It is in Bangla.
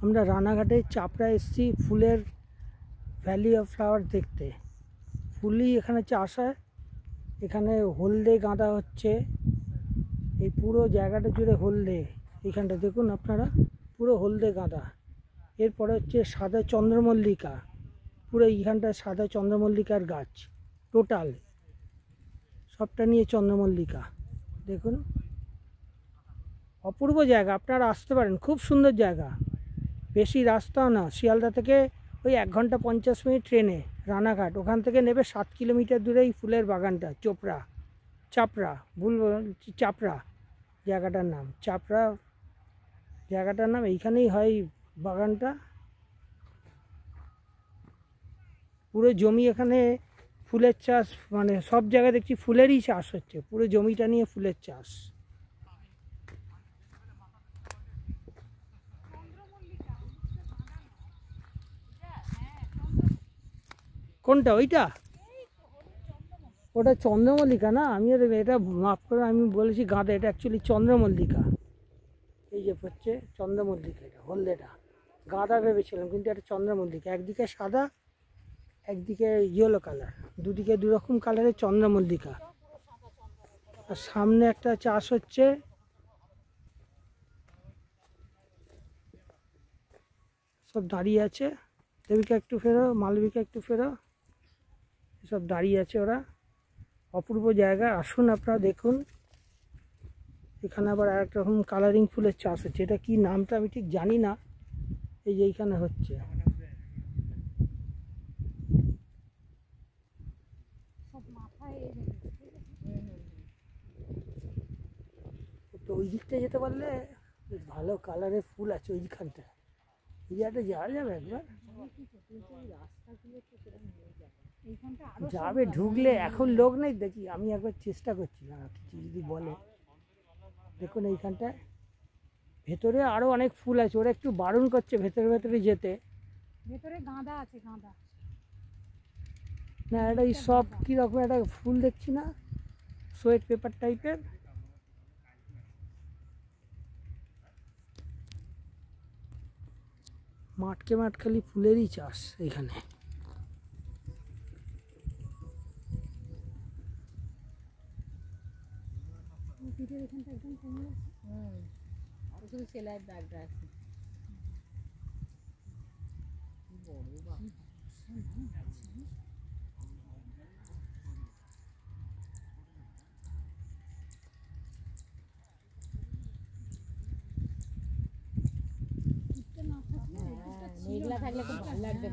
আমরা রানাঘাটে চাপড়া এসেছি ফুলের ভ্যালি অফ ফ্লাওয়ার দেখতে। ফুলই এখানে চাষ হয়। এখানে হলদে গাঁদা হচ্ছে, এই পুরো জায়গাটা জুড়ে হলদে। এইখানটা দেখুন আপনারা, পুরো হলদে গাঁদা। এরপরে হচ্ছে সাদা চন্দ্রমল্লিকা, পুরো এইখানটায় সাদা চন্দ্রমল্লিকার গাছ টোটাল, সবটা নিয়ে চন্দ্রমল্লিকা। দেখুন অপূর্ব জায়গা, আপনারা আসতে পারেন, খুব সুন্দর জায়গা। বেশি রাস্তাও না, শিয়ালদা থেকে ওই 1 ঘন্টা 50 মিনিট ট্রেনে রানাঘাট, ওখান থেকে নেবে 7 কিলোমিটার দূরে এই ফুলের বাগানটা। চাপড়া চাপড়া জায়গাটার নাম, চাপড়া জায়গাটার নাম। এইখানেই হয় বাগানটা। পুরো জমি এখানে ফুলের চাষ, মানে সব জায়গায় দেখছি ফুলেরই চাষ হচ্ছে, পুরো জমিটা নিয়ে ফুলের চাষ। কোনটা ওইটা? ওটা চন্দ্রমল্লিকা না, আমি এটা মাফ করে আমি বলেছি গাঁদা, এটা অ্যাকচুয়ালি চন্দ্রমল্লিকা। এই যে হচ্ছে চন্দ্রমল্লিকা, এটা হলদেটা। গাঁদা ভেবেছিলাম, কিন্তু এটা চন্দ্রমল্লিকা। একদিকে সাদা, একদিকে ইয়েলো কালার, দুদিকে দুরকম কালারের চন্দ্রমল্লিকা। আর সামনে একটা চাষ হচ্ছে, সব দাঁড়িয়ে আছে। দেবিকা একটু ফেরো, মালবিকা একটু ফেরো, সব দাঁড়িয়ে আছে ওরা। অপূর্ব জায়গা, আসুন আপনারা দেখুন। এখানে আবার আরেক রকম কালারিং ফুলের চাষ হচ্ছে, এটা কি নামটা আমি ঠিক জানি না। এই যে এইখানে হচ্ছে, তো ওই দিকটা যেতে পারলে ভালো কালারের ফুল আছে ওইখানটা। এই জায়গাটা যাওয়া যাবে একবার? যাবে, ঢুকলে এখন লোক নেই দেখি, আমি একবার চেষ্টা করছি না কিছু যদি বলে। দেখুন এইখানটায় ভেতরে আরো অনেক ফুল আছে, ওরা একটু বারণ করছে ভেতরে ভেতরে যেতে। ভেতরে গাঁদা আছে, গাঁদা না, এটা এই সব কীরকম একটা ফুল দেখছি না, সোয়েট পেপার টাইপের। মাঠকে মাঠ খালি ফুলেরই চাষ এখানে। এখানটা একদম কমে গেছে। শুধু সেলাইয়ের দাগটা আছে। মেঘলা থাকলে খুব ভালো লাগবে।